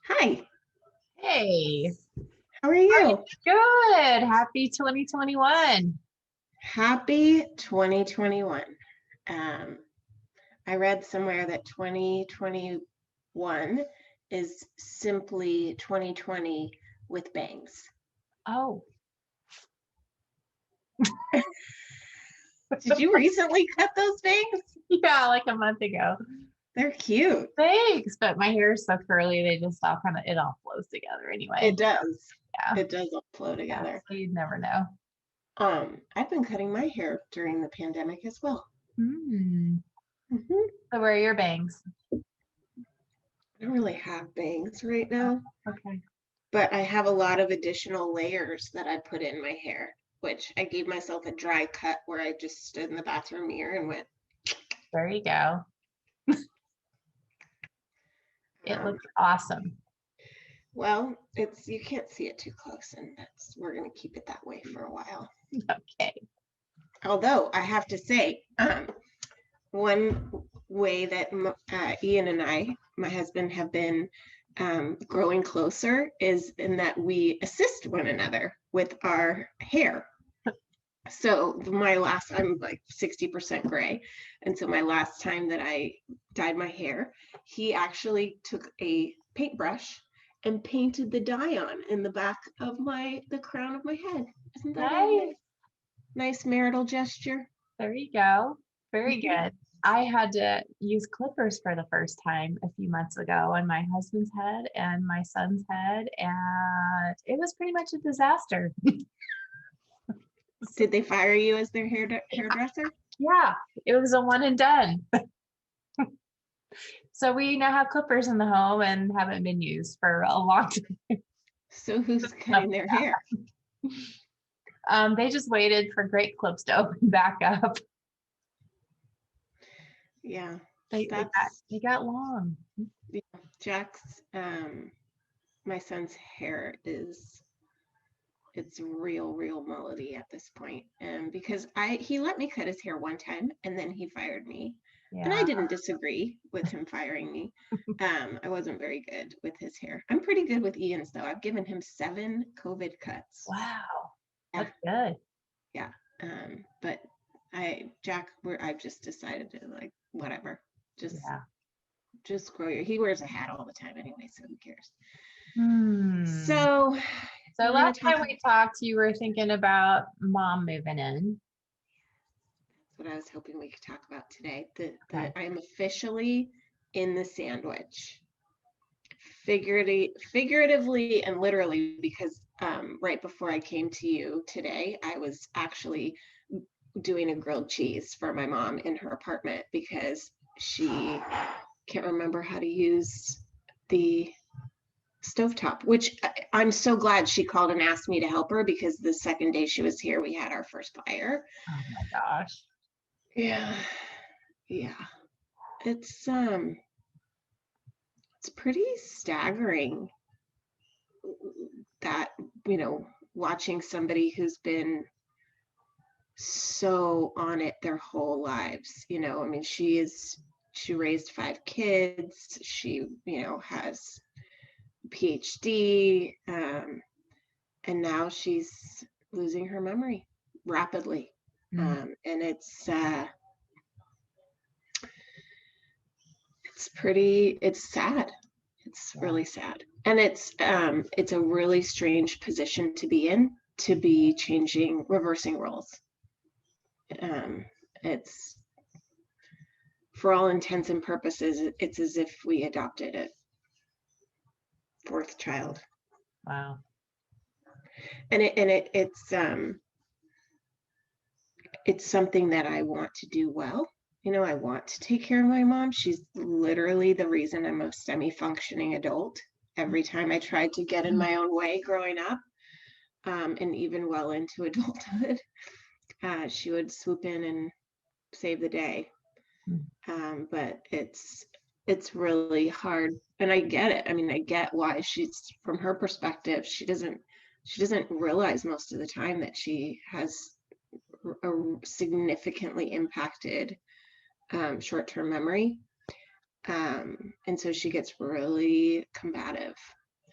Hi, Hey, how are how are you? you? Good. Happy 2021. Happy 2021. Um, I read somewhere that 2021 is simply 2020 with bangs. Oh, Did you recently cut those bangs? yeah, like a month ago. They're cute. Thanks. But my hair is so curly, they just all kind of, it all flows together anyway. It does. Yeah. It does all flow Yeah. together. So you'd never know. I've been cutting my hair during the pandemic as well. Hmm. Hmm. So where are your bangs? I don't really have bangs right now, Okay. but I have a lot of additional layers that I put in my hair, which I gave myself a dry cut where I just stood in the bathroom mirror and went, There you go. It um, looks awesome. well, it's you can't see it too close, and that's we're gonna keep it that way for a while. Okay. Although I have to say, one way that Ian and I, my husband, have been growing closer is in that we assist one another with our hair. So I'm like 60% gray. And so my last time that I dyed my hair, he actually took a paintbrush and painted the dye on in the back of the crown of my head. Isn't that a Nice. nice marital gesture? There you go. Very Mhm. good. I had to use clippers for the first time a few months ago on my husband's head and my son's head, and it was pretty much a disaster. Did they fire you as their hairdresser? Yeah, it was a one and done. So we now have clippers in the home and haven't been used for a long So who's time. cutting their hair? They just waited for great clips to open back up. Yeah, They they got that's they got long. yeah, Jack's my son's hair is it's real mullety at this point. And because he let me cut his hair one time and then he fired me. And I Yeah. didn't disagree with him firing me. I wasn't very good with his hair. I'm pretty good with Ian's though. I've given him 7 COVID cuts. Wow. Yeah, That's good. yeah. But I've just decided to like whatever. Just Yeah. just grow your he wears a hat all the time anyway, so who cares? Hmm. So So you want last to talk time we talked, you were thinking about mom moving in. what I was hoping we could talk about today. Okay. The I'm officially in the sandwich, figuratively and literally, because right before I came to you today, I was actually doing a grilled cheese for my mom in her apartment because she can't remember how to use the stovetop, which I'm so glad she called and asked me to help her because the second day she was here, we had our first fire. Oh my gosh. Yeah, yeah. It's it's pretty staggering that, watching somebody who's been so on it their whole lives. I mean, she raised 5 kids. She, has PhD, and now she's losing her memory rapidly. Mm, And it's sad. It's yeah. really sad. And it's a really strange position to be in, to be reversing roles. Um, it's for all intents and purposes, it's as if we adopted a fourth child. Wow. It's something that I want to do well. I want to take care of my mom. She's literally the reason I'm a semi-functioning adult. Every time I tried to get in my own way growing up, and even well into adulthood, she would swoop in and save the day. Mm, But it's really hard, and I get it. I mean, I get why from her perspective, she doesn't realize most of the time that she has a significantly impacted short-term memory. And so she gets really combative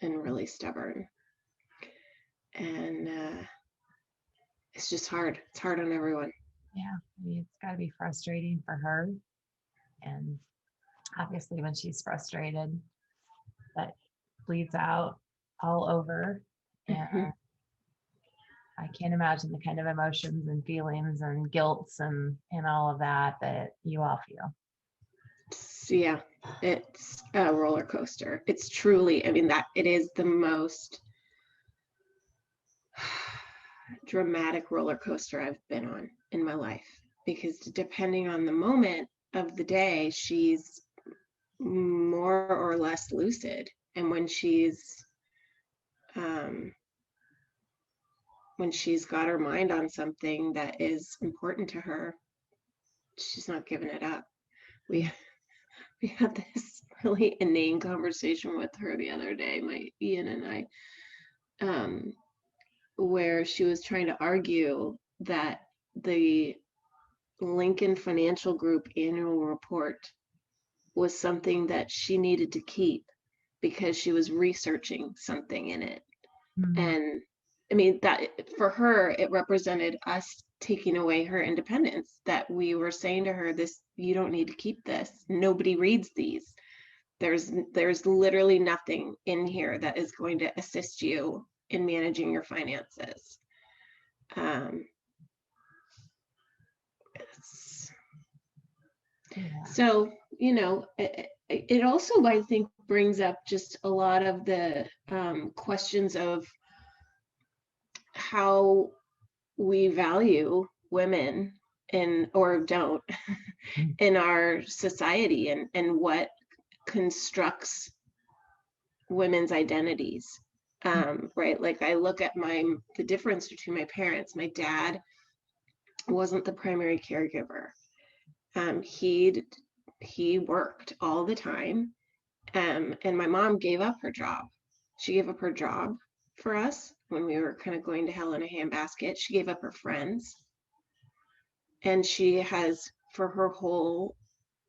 and really stubborn. And it's just hard. It's hard on everyone. Yeah, I mean, it's got to be frustrating for her. And obviously, when she's frustrated, that bleeds out all over. And Mhm. I can't imagine the kind of emotions and feelings and guilts and all of that you all feel. Yeah, it's a roller coaster. It's truly, I mean, that it is the most dramatic roller coaster I've been on in my life, because depending on the moment of the day, she's more or less lucid. And um, when she's got her mind on something that is important to her, she's not giving it up. We we had this really inane conversation with her the other day, my Ian and I, where she was trying to argue that the Lincoln Financial Group annual report was something that she needed to keep because she was researching something in it. Mm-hmm. And I mean, that for her, it represented us taking away her independence, that we were saying to her, this, you don't need to keep this. Nobody reads these. There's literally nothing in here that is going to assist you in managing your finances. Um, Yeah. So, it also, I think, brings up just a lot of the questions of how we value women or don't in our society, and what constructs women's identities. Right? Like, I look at the difference between my parents. My dad wasn't the primary caregiver. He worked all the time. And my mom gave up her job. She gave up her job for us when we were kind of going to hell in a handbasket. She gave up her friends. And she has, for her whole,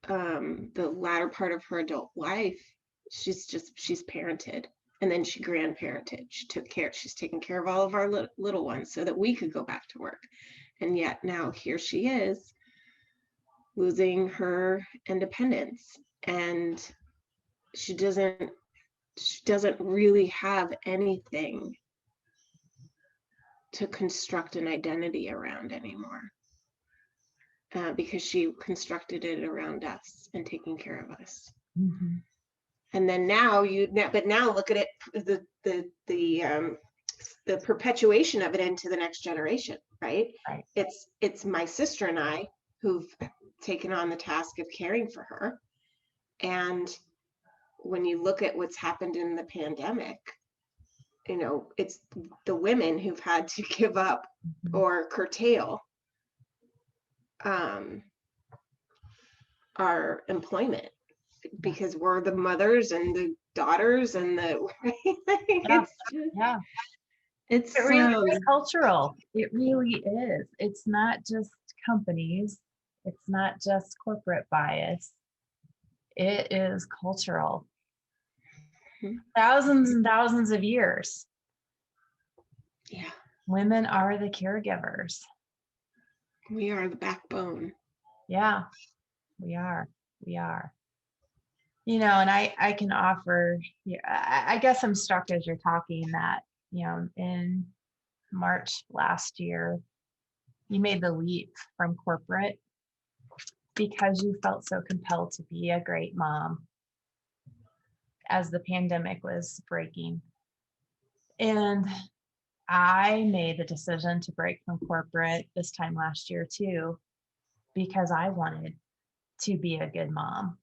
the latter part of her adult life, she's parented. And then she grandparented. She's taken care of all of our little ones so that we could go back to work. And yet now here she is, losing her independence. And she doesn't really have anything to construct an identity around anymore, because she constructed it around us and taking care of us. Mm-hmm. And then now look at it, the perpetuation of it into the next generation, right? Right. It's my sister and I who've taken on the task of caring for her. And when you look at what's happened in the pandemic, it's the women who've had to give up Mm-hmm. or curtail our employment, Yeah. because we're the mothers and the daughters and the Yeah. it's just, Yeah. it's It really is cultural. It really is. It's not just companies. It's not just corporate bias. It is cultural. Thousands and thousands of years. Yeah, Women are the caregivers. we are the backbone. Yeah, we are. We are. And I can offer, yeah, I guess I'm struck as you're talking that, in March last year, you made the leap from corporate because you felt so compelled to be a great mom as the pandemic was breaking. And I made the decision to break from corporate this time last year too, because I wanted to be a good mom.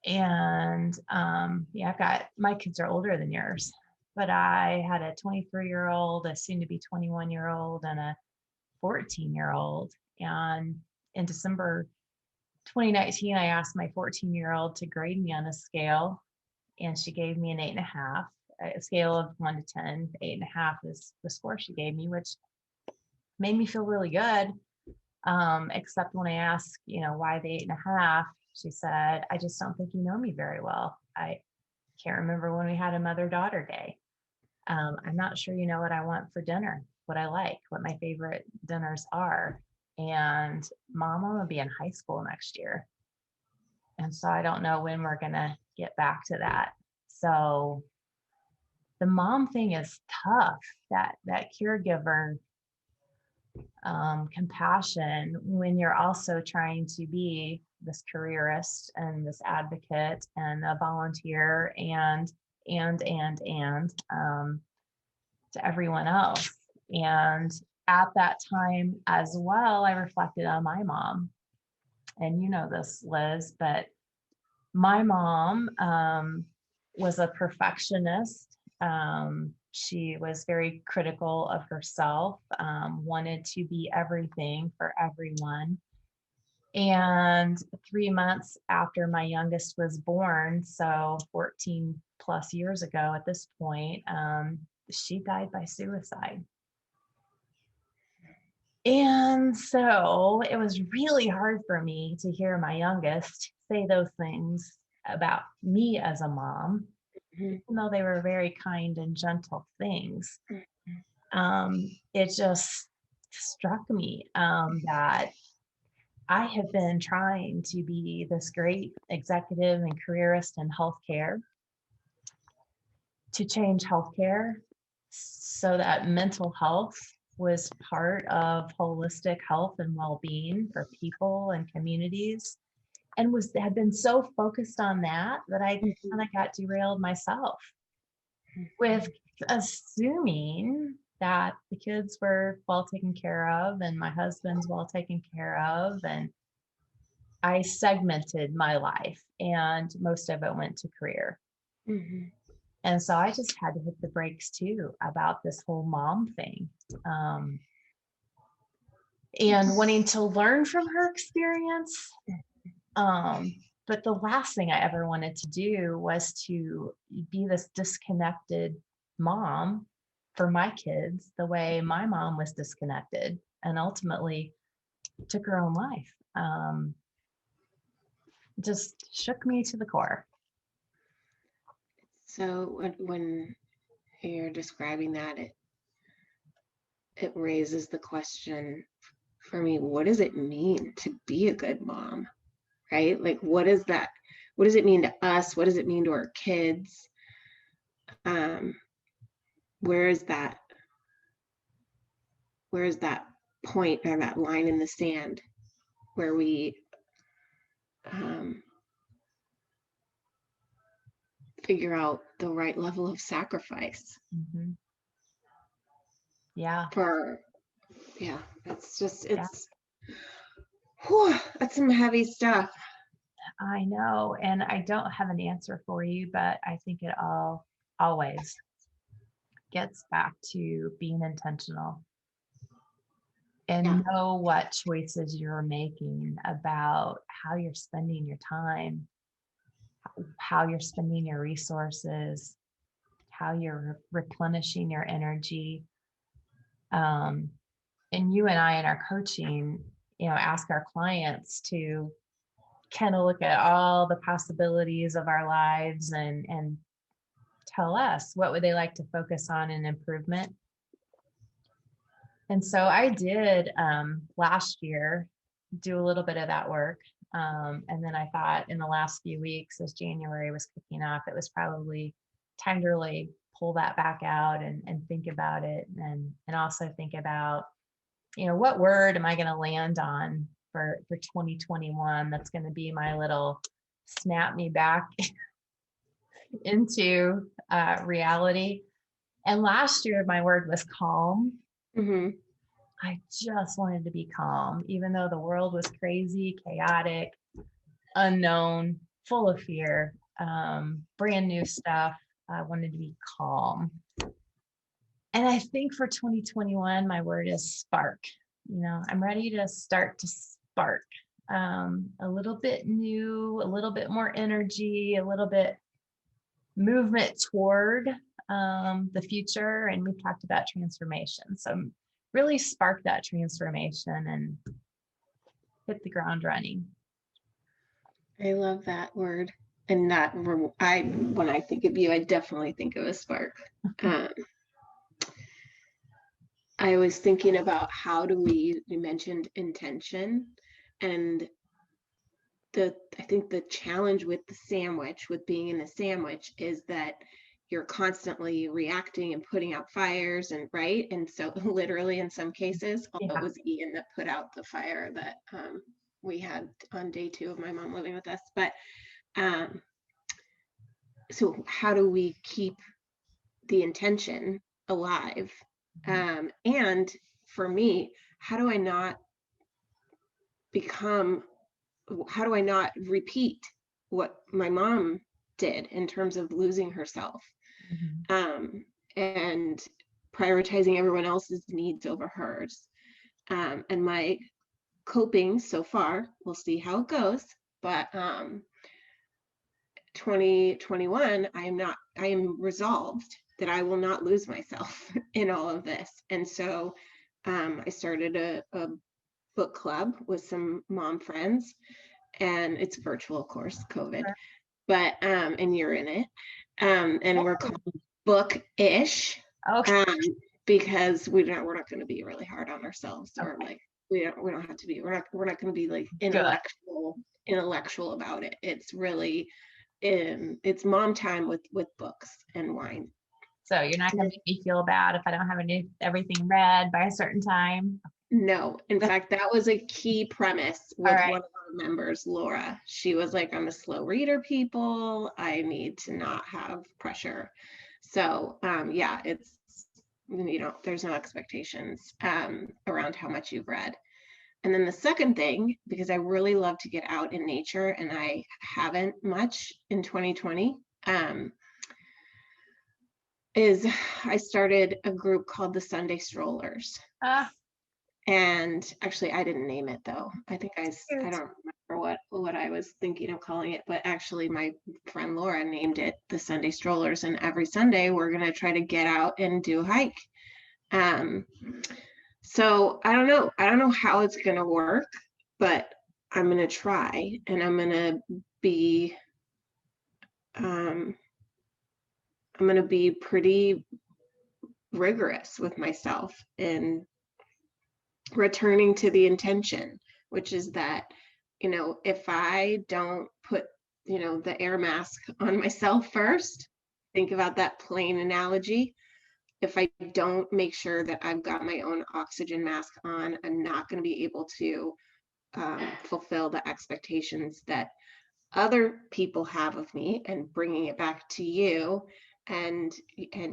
And I've got, my kids are older than yours, but I had a 23-year-old, a soon to be 21-year-old, and a 14-year-old. And in December 2019, I asked my 14-year-old to grade me on a scale, and she gave me an 8.5, a scale of 1 to 10. 8.5 is the score she gave me, which made me feel really good. Except when I asked, why the 8.5, She said, I just don't think you know me very well. I can't remember when we had a mother-daughter day. I'm not sure you know what I want for dinner, what I like, what my favorite dinners are. And Mom, I'm gonna be in high school next year. And so I don't know when we're gonna get back to that. So the mom thing is tough. That caregiver compassion when you're also trying to be this careerist and this advocate and a volunteer and to everyone else. And at that time as well, I reflected on my mom. And you know this, Liz, but my mom was a perfectionist. She was very critical of herself, wanted to be everything for everyone. And 3 months after my youngest was born, so 14 plus years ago at this point, she died by suicide. And so it was really hard for me to hear my youngest say those things about me as a mom, even though they were very kind and gentle things. It just struck me that I have been trying to be this great executive and careerist in healthcare, to change healthcare so that mental health was part of holistic health and well-being for people and communities, and had been so focused on that I kind of got derailed myself with assuming that the kids were well taken care of and my husband's well taken care of, and I segmented my life and most of it went to career. And so I just had to hit the brakes too about this whole mom thing. And wanting to learn from her experience. But the last thing I ever wanted to do was to be this disconnected mom for my kids, the way my mom was disconnected and ultimately took her own life. Just shook me to the core. So when you're describing that, it raises the question for me, what does it mean to be a good mom? Right? Like, what is that? What does it mean to us? What does it mean to our kids? Where is that point or that line in the sand where we figure out the right level of sacrifice? Yeah. It's just, whew, that's some heavy stuff. I know. And I don't have an answer for you, but I think it always gets back to being intentional and know what choices you're making about how you're spending your time, how you're spending your resources, how you're replenishing your energy. And you and I in our coaching, ask our clients to kind of look at all the possibilities of our lives and tell us what would they like to focus on in improvement. And so I did last year do a little bit of that work. And then I thought in the last few weeks, as January was kicking off, it was probably time to really pull that back out and think about it, and also think about, what word am I going to land on for 2021 that's going to be my little snap me back into reality. And last year my word was calm. I just wanted to be calm, even though the world was crazy, chaotic, unknown, full of fear, brand new stuff. I wanted to be calm. And I think for 2021, my word is spark. I'm ready to start to spark a little bit new, a little bit more energy, a little bit movement toward the future. And we've talked about transformation. So really spark that transformation and hit the ground running. I love that word. And that when I think of you, I definitely think of a spark. Um, I was thinking about you mentioned intention, and I think the challenge with the sandwich, with being in the sandwich, is that you're constantly reacting and putting out fires, and right. And so literally in some cases, although it Yeah. was Ian that put out the fire that we had on day 2 of my mom living with us. But um, so how do we keep the intention alive? And for me, how do I not become how do I not repeat what my mom did in terms of losing herself, Mhm. and prioritizing everyone else's needs over hers? And my coping so far, we'll see how it goes, but 2021, I am resolved that I will not lose myself in all of this. And so I started a book club with some mom friends, and it's virtual, of course, COVID, but and you're in it. And we're called Book-ish, Okay. um, because we're not going to be really hard on ourselves, or like we don't have to be, we're not going to be like Good. intellectual about it. It's really it's mom time with books and wine. So you're not going to make me feel bad if I don't have everything read by a certain time. No, in fact, that was a key premise All with right. one of our members, Laura. She was like, I'm a slow reader, people. I need to not have pressure. So yeah, it's, there's no expectations around how much you've read. And then the second thing, because I really love to get out in nature and I haven't much in 2020, is I started a group called the Sunday Strollers. Ah, And actually, I didn't name it though. I think I cute. don't remember what I was thinking of calling it, but actually, my friend Laura named it the Sunday Strollers. And every Sunday, we're gonna try to get out and do a hike. Um, so I don't know. I don't know how it's gonna work, but I'm gonna try, and be um, I'm gonna be pretty rigorous with myself and returning to the intention, which is that, if I don't put, the air mask on myself first, think about that plane analogy. If I don't make sure that I've got my own oxygen mask on, I'm not going to be able to fulfill the expectations that other people have of me, and bringing it back to you and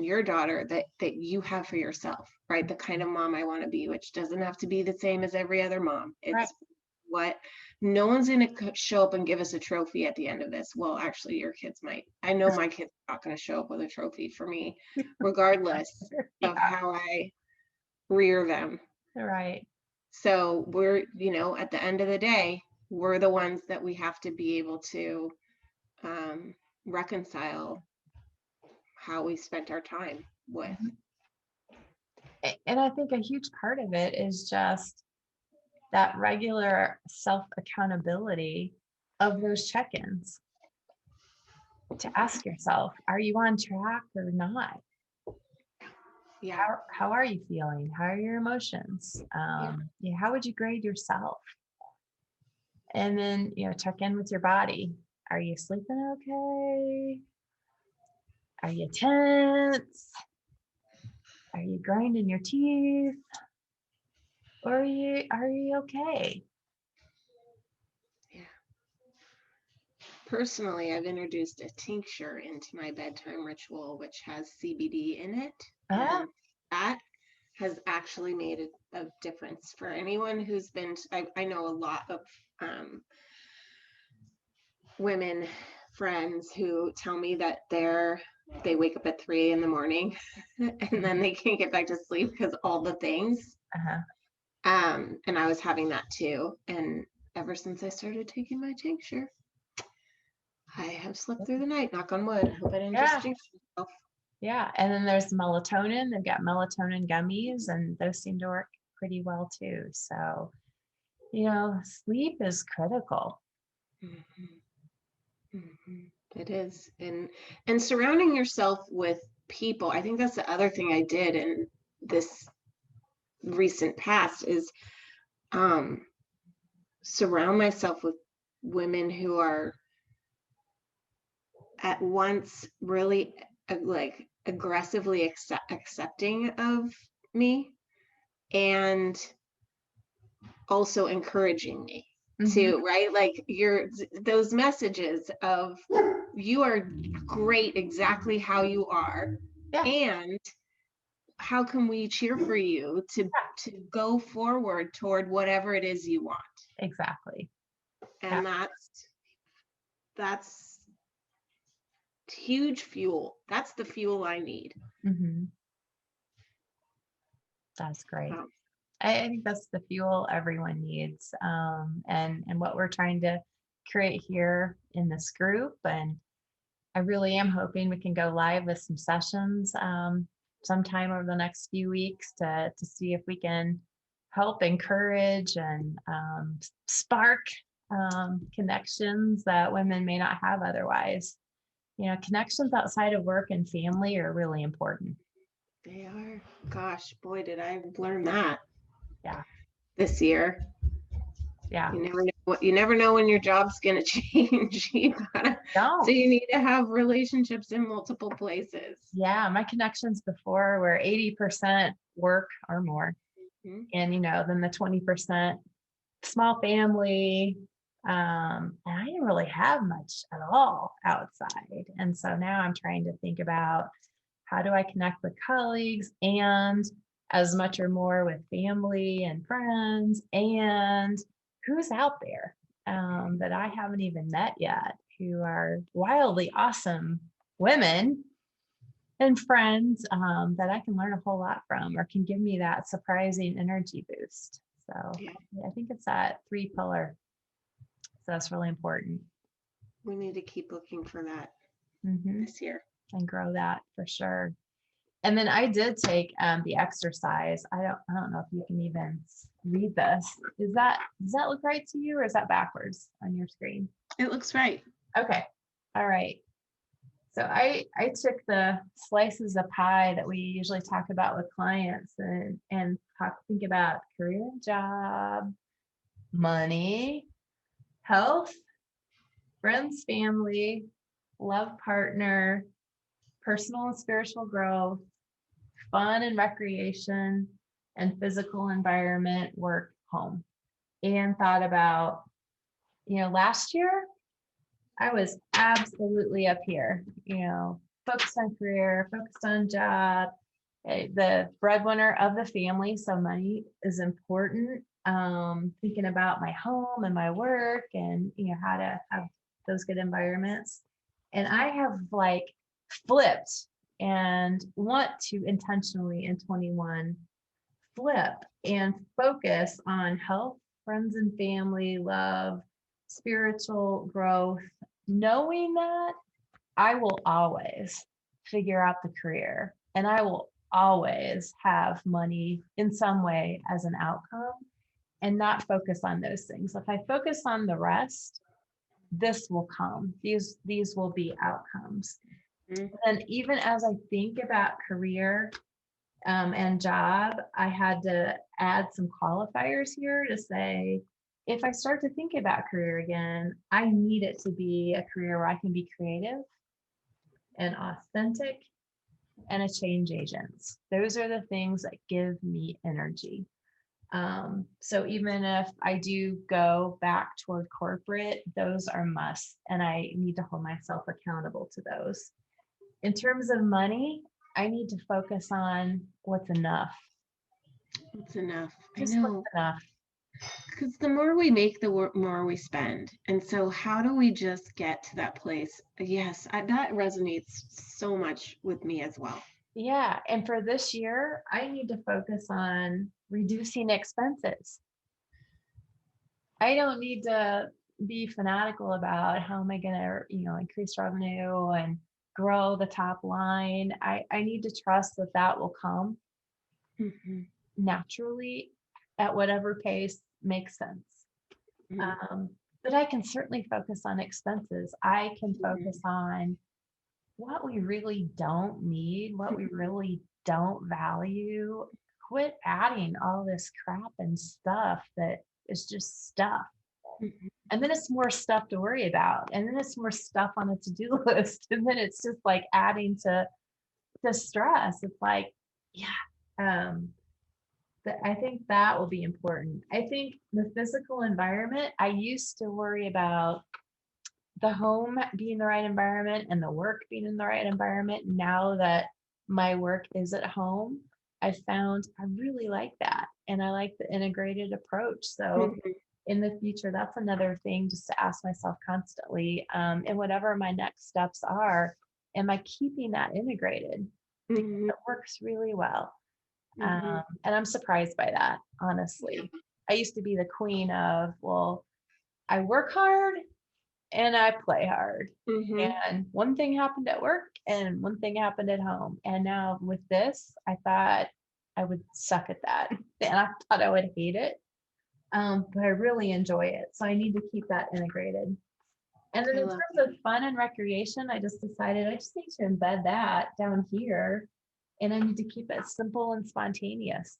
your daughter, that you have for yourself, right? The kind of mom I want to be, which doesn't have to be the same as every other mom. Right. It's what no one's going to show up and give us a trophy at the end of this. Well, actually, your kids might. I know my kids are not going to show up with a trophy for me, regardless Yeah. of how I rear them. Right. So we're, at the end of the day, we're the ones that we have to be able to um, reconcile how we spent our time with. And I think a huge part of it is just that regular self accountability of those check-ins, to ask yourself, are you on track or not? Yeah. How are you feeling? How are your emotions? Yeah, how would you grade yourself? And then, check in with your body. Are you sleeping okay? Are you tense? Are you grinding your teeth? Or are you okay? Yeah. Personally, I've introduced a tincture into my bedtime ritual, which has CBD in it. Ah, And that has actually made a difference for anyone who's been, I know a lot of women friends who tell me that they wake up at 3 in the morning and then they can't get back to sleep because all the things. uh-huh. And I was having that too. And ever since I started taking my tincture, I have slept through the night, knock on wood. Hope I didn't Yeah. just jinx myself. Yeah. And then there's melatonin. They've got melatonin gummies, and those seem to work pretty well too. So, sleep is critical. Mhm. It is. And surrounding yourself with people, I think that's the other thing I did in this recent past is surround myself with women who are at once really like aggressively accepting of me and also encouraging me to, right? Like those messages of you are great exactly how you are. Yeah. And how can we cheer for you to go forward toward whatever it is you want? Exactly. And that's huge fuel. That's the fuel I need. That's great. I think that's the fuel everyone needs. And what we're trying to create here in this group. And I really am hoping we can go live with some sessions sometime over the next few weeks to see if we can help encourage and spark connections that women may not have otherwise. Connections outside of work and family are really important. They are. Gosh, boy, did I learn that. Yeah. This year. Yeah. You never know when your job's gonna change. So you need to have relationships in multiple places. Yeah, my connections before were 80% work or more. And then the 20% small family. And I didn't really have much at all outside. And so now I'm trying to think about how do I connect with colleagues and as much or more with family and friends, and who's out there that I haven't even met yet, who are wildly awesome women and friends that I can learn a whole lot from or can give me that surprising energy boost. So I think it's that 3 pillar. So that's really important. We need to keep looking for that this year. And grow that for sure. And then I did take the exercise. I don't know if you can even read this. Does that look right to you, or is that backwards on your screen? It looks right. Okay. All right. So I took the slices of pie that we usually talk about with clients and think about career, job, money, health, friends, family, love partner, personal and spiritual growth, fun and recreation, and physical environment, work, home. And thought about, last year I was absolutely up here, focused on career, focused on job, the breadwinner of the family. So money is important. Thinking about my home and my work and, how to have those good environments. And I have flipped and want to intentionally in 21 flip and focus on health, friends and family, love, spiritual growth, knowing that I will always figure out the career and I will always have money in some way as an outcome and not focus on those things. If I focus on the rest, this will come. These will be outcomes. And even as I think about career and job, I had to add some qualifiers here to say, if I start to think about career again, I need it to be a career where I can be creative and authentic and a change agent. Those are the things that give me energy. So even if I do go back toward corporate, those are musts, and I need to hold myself accountable to those. In terms of money, I need to focus on what's enough. What's enough? Just I know. what's enough. Because the more we make, the more we spend. And so how do we just get to that place? Yes, that resonates so much with me as well. Yeah. And for this year, I need to focus on reducing expenses. I don't need to be fanatical about how am I going to, increase revenue and grow the top line. I need to trust that will come naturally at whatever pace makes sense. The but I can certainly focus on expenses. I can Mhm. focus on what we really don't need, what we really don't value. Quit adding all this crap and stuff that is just stuff. Mhm. And then it's more stuff to worry about. And then it's more stuff on a to-do list. And then it's just like adding to stress. It's like, yeah. I think that will be important. I think the physical environment, I used to worry about the home being the right environment and the work being in the right environment. Now that my work is at home, I found I really like that. And I like the integrated approach. So Mhm. in the future, that's another thing just to ask myself constantly. And whatever my next steps are, am I keeping that integrated? Because Mhm. it works really well. Mhm. And I'm surprised by that, Yeah. honestly. I used to be the queen of, well, I work hard and I play hard. Mhm. And one thing happened at work and one thing happened at home. And now with this, I thought I would suck at that. And I thought I would hate it. But I really enjoy it. So I need to keep that integrated. And then I in love terms of fun and recreation, I just decided I just need to embed that down here. And I need to keep it simple and spontaneous.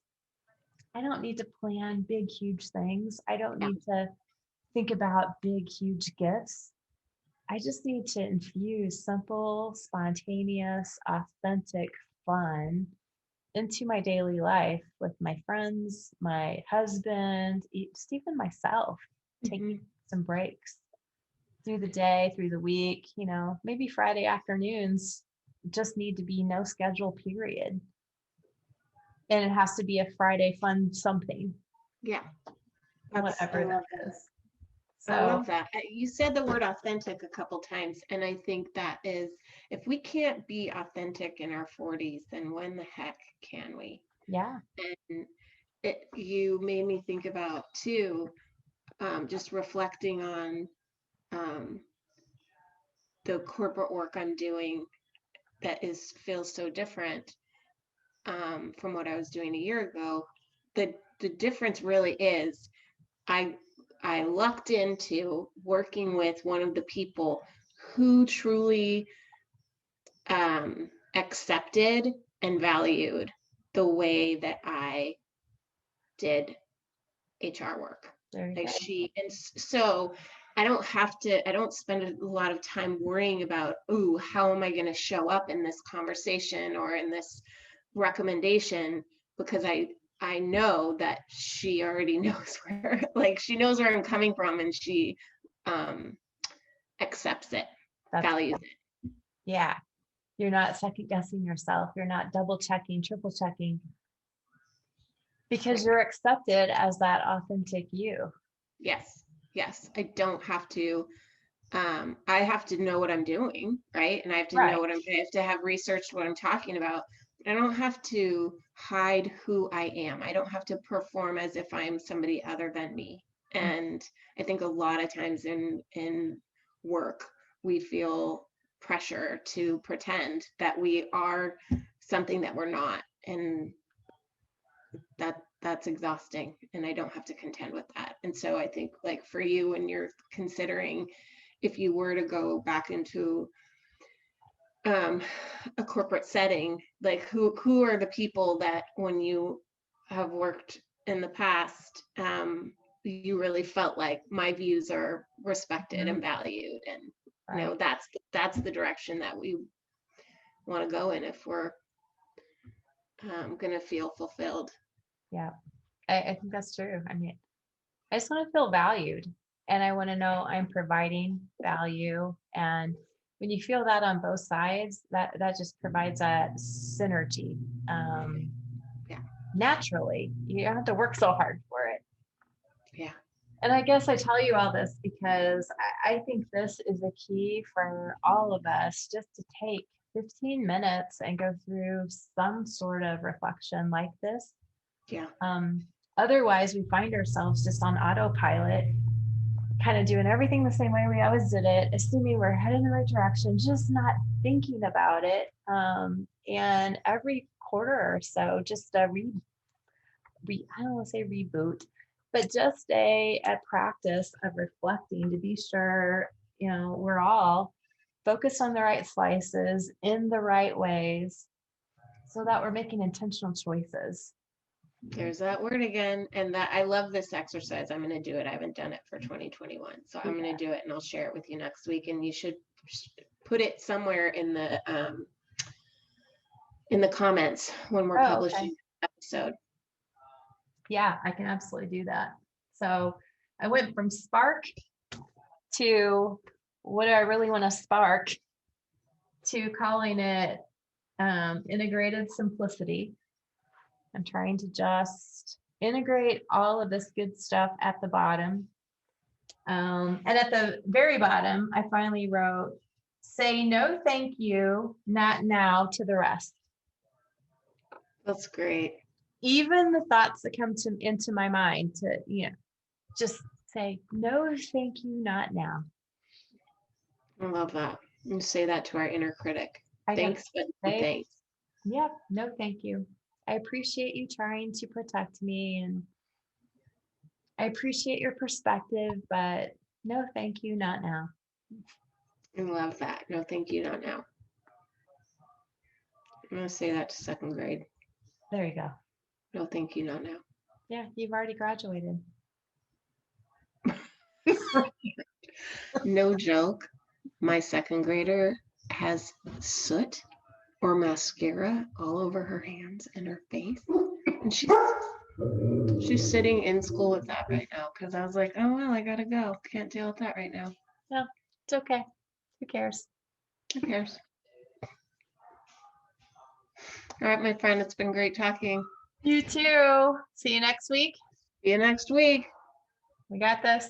I don't need to plan big, huge things. I don't that. need to think about big, huge gifts. I just need to infuse simple, spontaneous, authentic fun into my daily life with my friends, my husband, just even myself, taking Mhm. some breaks through the day, through the week, maybe Friday afternoons just need to be no schedule period. And it has to be a Friday fun something, Yeah. I whatever love that that. is. I So love that. You said the word authentic a couple times, and I think that is, if we can't be authentic in our 40s, then when the heck can we? yeah, And you made me think about too, just reflecting on um, the corporate work I'm doing that feels so different from what I was doing a year ago. The difference really is I I lucked into working with one of the people who truly accepted and valued the way that I did HR work. there you Like go. so I don't spend a lot of time worrying about, ooh, how am I going to show up in this conversation or in this recommendation, because I know that she already knows where, like she knows where I'm coming from, and she um, accepts it, That's, values it. yeah. You're not second guessing yourself. You're not double checking, triple checking because Right. you're accepted as that authentic you. Yes. Yes. I don't have to I have to know what I'm doing, right? And I have to know Right. I have to have researched what I'm talking about. But I don't have to hide who I am. I don't have to perform as if I'm somebody other than me. And I think a lot of times in work, we feel pressure to pretend that we are something that we're not. And that's exhausting. And I don't have to contend with that. And so I think like for you, when you're considering if you were to go back into um, a corporate setting, like who are the people that when you have worked in the past, you really felt like my views are respected Mhm. and valued, and Right. that's the direction that we want to go in if we're going to feel fulfilled. Yeah. I think that's true. I mean, I just want to feel valued and I want to know I'm providing value. And when you feel that on both sides, that just provides that synergy. Um, Yeah, Naturally, you don't have to work so hard for it. yeah. And I guess I tell you all this because I think this is a key for all of us just to take 15 minutes and go through some sort of reflection like this. Yeah. Um, Otherwise, we find ourselves just on autopilot, kind of doing everything the same way we always did it, assuming we're heading in the right direction, just not thinking about it. And every quarter or so, just I don't want to say reboot, but just a practice of reflecting to be sure, we're all focused on the right slices in the right ways so that we're making intentional choices. There's that word again. And that I love this exercise. I'm going to do it. I haven't done it for 2021. So I'm going to do it and I'll share it with you next week. And you should put it somewhere in the comments when we're publishing the episode. Yeah, I can absolutely do that. So I went from spark to what do I really want to spark to calling it integrated simplicity. I'm trying to just integrate all of this good stuff at the bottom. And at the very bottom, I finally wrote, say no, thank you, not now to the rest. That's great. Even the thoughts that come into my mind to, just say, no, thank you, not now. I love that. And say that to our inner critic. Thanks, but no thanks. Yeah, no, thank you. I appreciate you trying to protect me, and I appreciate your perspective, but no, thank you, not now. I love that. No, thank you, not now. I'm going to say that to second grade. There you go. No, thank you, not now. Yeah, you've already graduated. No joke. My second grader has soot or mascara all over her hands and her face. And she's sitting in school with that right now because I was like, oh, well, I got to go. Can't deal with that right now. No, it's okay. Who cares? Who cares? All right, my friend, it's been great talking. You too. See you next week. See you next week. We got this.